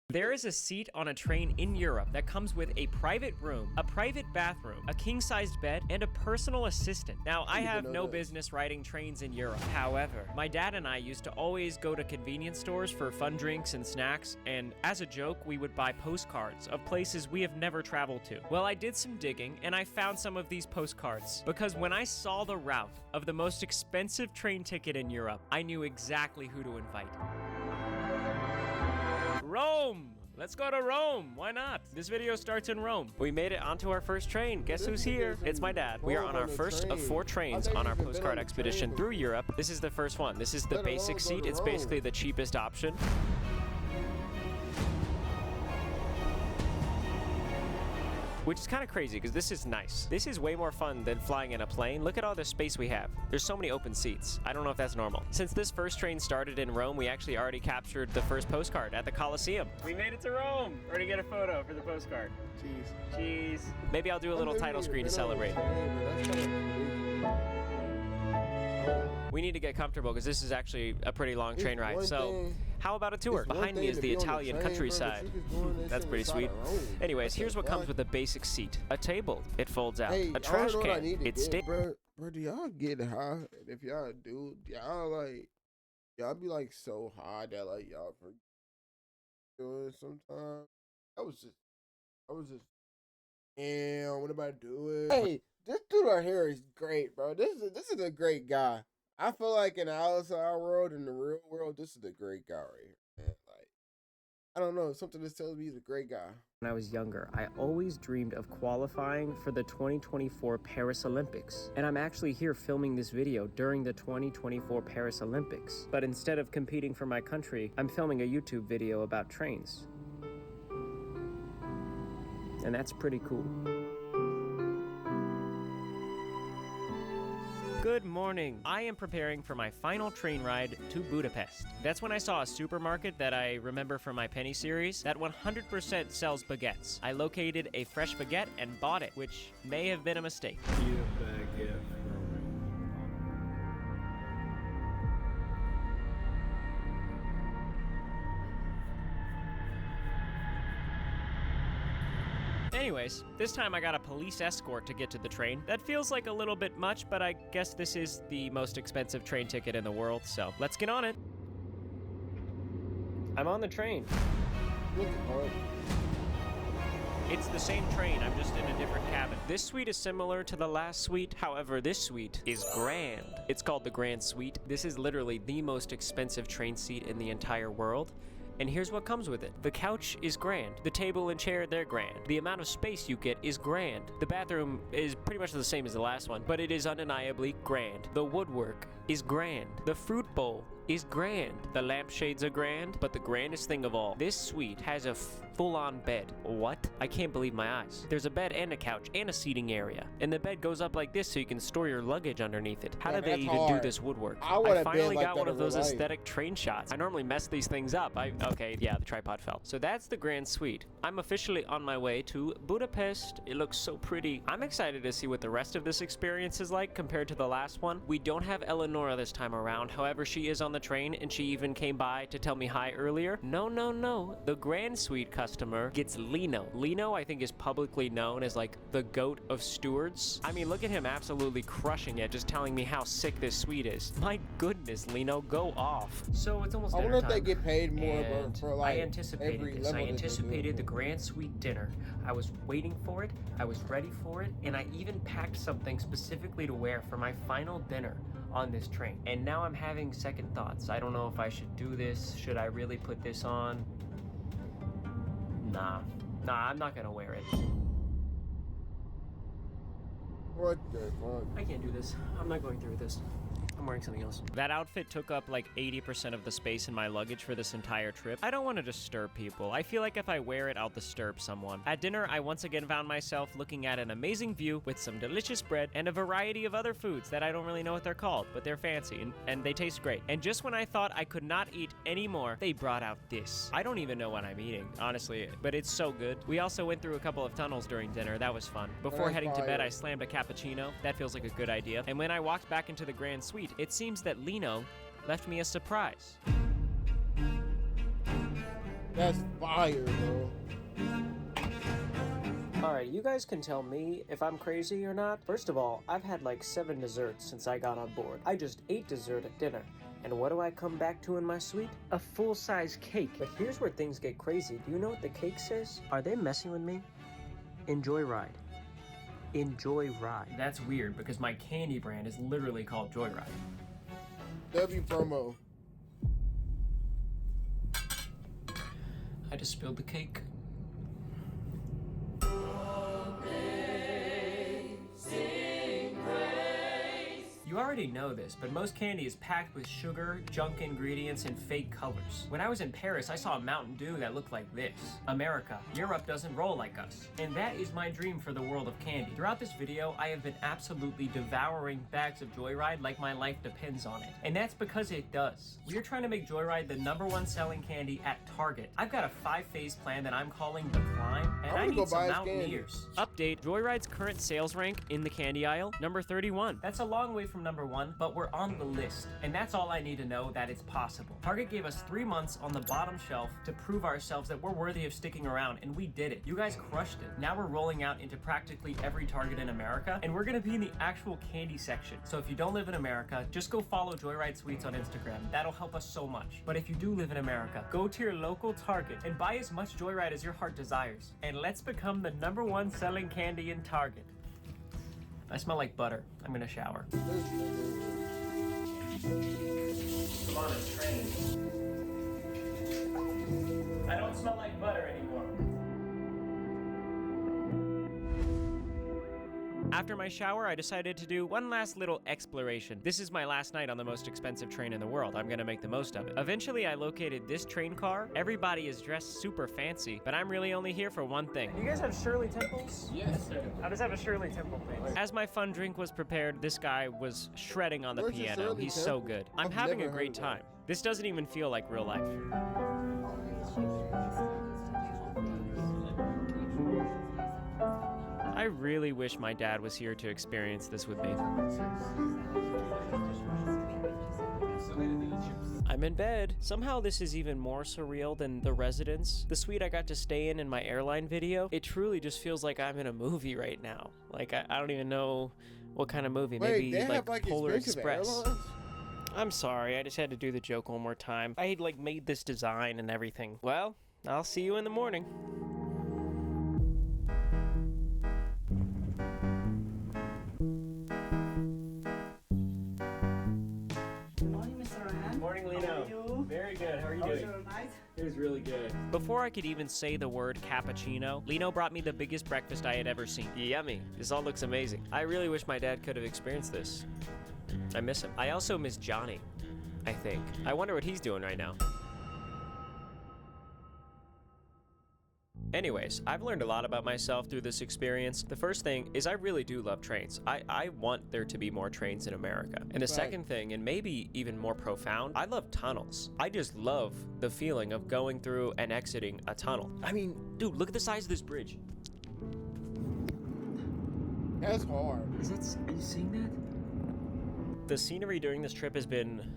There is a seat on a train in Europe that comes with a private room, a private bathroom, a king-sized bed, and a personal assistant. Now, I have no business riding trains in Europe. However, my dad and I used to always go to convenience stores for fun drinks and snacks, and as a joke, we would buy postcards of places we have never traveled to. Well, I did some digging, and I found some of these postcards, because when I saw the route of the most expensive train ticket in Europe, I knew exactly who to invite. Rome! Let's go to Rome. Why not? This video starts in Rome. We made it onto our first train. Guess who's here? It's my dad. We are on our first of 4 trains on our postcard expedition through Europe. This is the first one. This is the basic seat. It's basically the cheapest option. Which is kind of crazy because this is nice. This is way more fun than flying in a plane. Look at all the space we have. There's so many open seats. I don't know if that's normal. Since this first train started in Rome, we actually already captured the first postcard at the Colosseum. We made it to Rome. We're gonna get a photo for the postcard. Cheese. Maybe I'll do a little title screen to celebrate. We need to get comfortable because this is actually a pretty long train ride. So how about a tour? Behind me is the Italian countryside. That's pretty sweet. Anyways, here's what comes with a basic seat. A table, it folds out. A trash can, it stays. Bro, do y'all get high? If y'all do, y'all be like so high that like y'all forget doing sometimes. I was just, damn, what about do it? Hey, this dude right here is great, bro. This is a great guy. I feel like in the outside world, in the real world, this is a great guy right here, man. Like, I don't know, something that tells me he's a great guy. When I was younger, I always dreamed of qualifying for the 2024 Paris Olympics. And I'm actually here filming this video during the 2024 Paris Olympics. But instead of competing for my country, I'm filming a YouTube video about trains. And that's pretty cool. Good morning. I am preparing for my final train ride to Budapest. That's when I saw a supermarket that I remember from my Penny series that 100% sells baguettes. I located a fresh baguette and bought it, which may have been a mistake. Anyways, this time I got a police escort to get to the train. That feels like a little bit much, but I guess this is the most expensive train ticket in the world, so let's get on it. I'm on the train. It's the same train, I'm just in a different cabin. This suite is similar to the last suite, however, this suite is grand. It's called the Grand Suite. This is literally the most expensive train seat in the entire world. And here's what comes with it. The couch is grand. The table and chair, they're grand. The amount of space you get is grand. The bathroom is pretty much the same as the last one, but it is undeniably grand. The woodwork is grand. The fruit bowl is grand. The lampshades are grand, but the grandest thing of all, this suite has a full-on bed. What? I can't believe my eyes. There's a bed and a couch and a seating area. And the bed goes up like this so you can store your luggage underneath it. How did they even do this woodwork? I finally got one of those aesthetic train shots. I normally mess these things up. Okay, yeah, the tripod fell. So that's the Grand Suite. I'm officially on my way to Budapest. It looks so pretty. I'm excited to see what the rest of this experience is like compared to the last one. We don't have Eleonora this time around. However, she is on the train and she even came by to tell me hi earlier. No. The Grand Suite customer gets Lino. Lino, I think, is publicly known as like the goat of stewards. I mean, look at him absolutely crushing it, just telling me how sick this suite is. My goodness, Lino, go off. So it's almost dinner time. I wonder if they get paid more for like I anticipated this. I anticipated the Grand Suite dinner. I was waiting for it. I was ready for it. And I even packed something specifically to wear for my final dinner on this train. And now I'm having second thoughts. I don't know if I should do this. Should I really put this on? Nah, I'm not gonna wear it. What the fuck? I can't do this. I'm not going through this. I'm wearing something else. That outfit took up like 80% of the space in my luggage for this entire trip. I don't want to disturb people. I feel like if I wear it, I'll disturb someone. At dinner, I once again found myself looking at an amazing view with some delicious bread and a variety of other foods that I don't really know what they're called, but they're fancy and they taste great. And just when I thought I could not eat anymore, they brought out this. I don't even know what I'm eating, honestly, but it's so good. We also went through a couple of tunnels during dinner. That was fun. Before heading to bed, I slammed a cappuccino. That feels like a good idea. And when I walked back into the Grand Suite, it seems that Lino left me a surprise. That's fire, bro. Alright, you guys can tell me if I'm crazy or not. First of all, I've had like 7 desserts since I got on board. I just ate dessert at dinner. And what do I come back to in my suite? A full-size cake. But here's where things get crazy. Do you know what the cake says? Are they messing with me? Enjoy ride. Enjoy ride. That's weird because my candy brand is literally called Joyride. W promo. I just spilled the cake. You already know this, but most candy is packed with sugar, junk ingredients, and fake colors. When I was in Paris, I saw a Mountain Dew that looked like this. America, Europe doesn't roll like us. And that is my dream for the world of candy. Throughout this video, I have been absolutely devouring bags of Joyride like my life depends on it. And that's because it does. We are trying to make Joyride the #1 selling candy at Target. I've got a 5-phase plan that I'm calling The Climb, and I need some Mountaineers. Update, Joyride's current sales rank in the candy aisle, number 31. That's a long way from #1, but we're on the list, and that's all I need to know that it's possible. Target gave us 3 months on the bottom shelf to prove ourselves that we're worthy of sticking around, and we did it. You guys crushed it. Now we're rolling out into practically every Target in America, and we're gonna be in the actual candy section. So if you don't live in America, just go follow Joyride Sweets on Instagram. That'll help us so much. But if you do live in America, go to your local Target and buy as much Joyride as your heart desires. And let's become the #1 selling candy in Target. I smell like butter. I'm gonna shower. Come on, a train. I don't smell like butter anymore. After my shower, I decided to do one last little exploration. This is my last night on the most expensive train in the world. I'm gonna make the most of it. Eventually, I located this train car. Everybody is dressed super fancy, but I'm really only here for one thing. You guys have Shirley Temples? Yes, sir. I just have a Shirley Temple, please. As my fun drink was prepared, this guy was shredding on the piano. He's so good. I'm having a great time. This doesn't even feel like real life. I really wish my dad was here to experience this with me. I'm in bed. Somehow this is even more surreal than the residence. The suite I got to stay in my airline video, it truly just feels like I'm in a movie right now. Like, I don't even know what kind of movie. Wait, maybe like Polar expensive Express. airlines? I'm sorry, I just had to do the joke one more time. I like made this design and everything. Well, I'll see you in the morning. Morning, Lino. How are you? Very good. How are you How was doing? your night? It was really good. Before I could even say the word cappuccino, Lino brought me the biggest breakfast I had ever seen. Yummy. This all looks amazing. I really wish my dad could have experienced this. I miss him. I also miss Johnny, I think. I wonder what he's doing right now. Anyways, I've learned a lot about myself through this experience. The first thing is I really do love trains. I want there to be more trains in America. And the second thing, and maybe even more profound, I love tunnels. I just love the feeling of going through and exiting a tunnel. I mean, dude, look at the size of this bridge. That's hard. Are you seeing that? The scenery during this trip has been...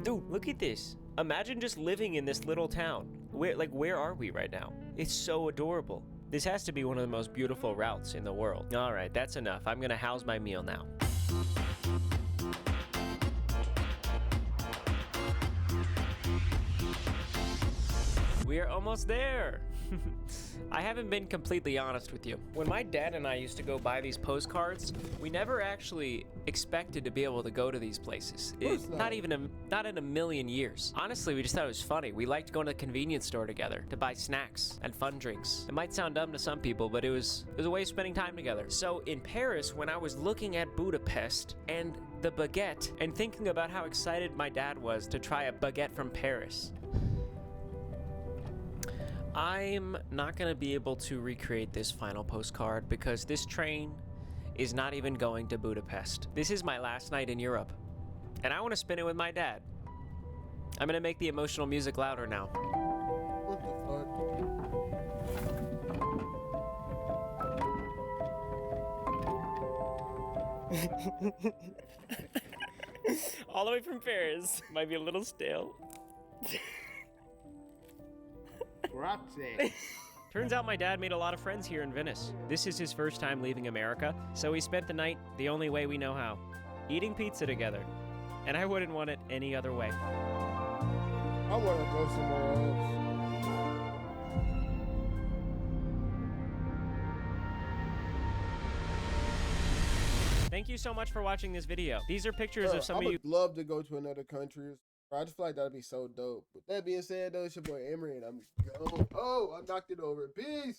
Dude, look at this. Imagine just living in this little town. Where are we right now? It's so adorable. This has to be one of the most beautiful routes in the world. All right, that's enough. I'm gonna house my meal now. We are almost there. I haven't been completely honest with you. When my dad and I used to go buy these postcards, we never actually expected to be able to go to these places. Not in a million years. Honestly, we just thought it was funny. We liked going to the convenience store together to buy snacks and fun drinks. It might sound dumb to some people, but it was a way of spending time together. So in Paris, when I was looking at Budapest and the baguette and thinking about how excited my dad was to try a baguette from Paris, I'm not gonna be able to recreate this final postcard because this train is not even going to Budapest. This is my last night in Europe, and I want to spend it with my dad. I'm gonna make the emotional music louder now. What the fuck? All the way from Paris. Might be a little stale. Grazie. Turns out my dad made a lot of friends here in Venice. This is his first time leaving America, so we spent the night the only way we know how, eating pizza together. And I wouldn't want it any other way. I want to go somewhere else. Thank you so much for watching this video. These are pictures of some I of you. would love to go to another country. I just feel like that'd be so dope. With that being said, though, it's your boy Emery, and I'm gone. Oh, I knocked it over. Peace.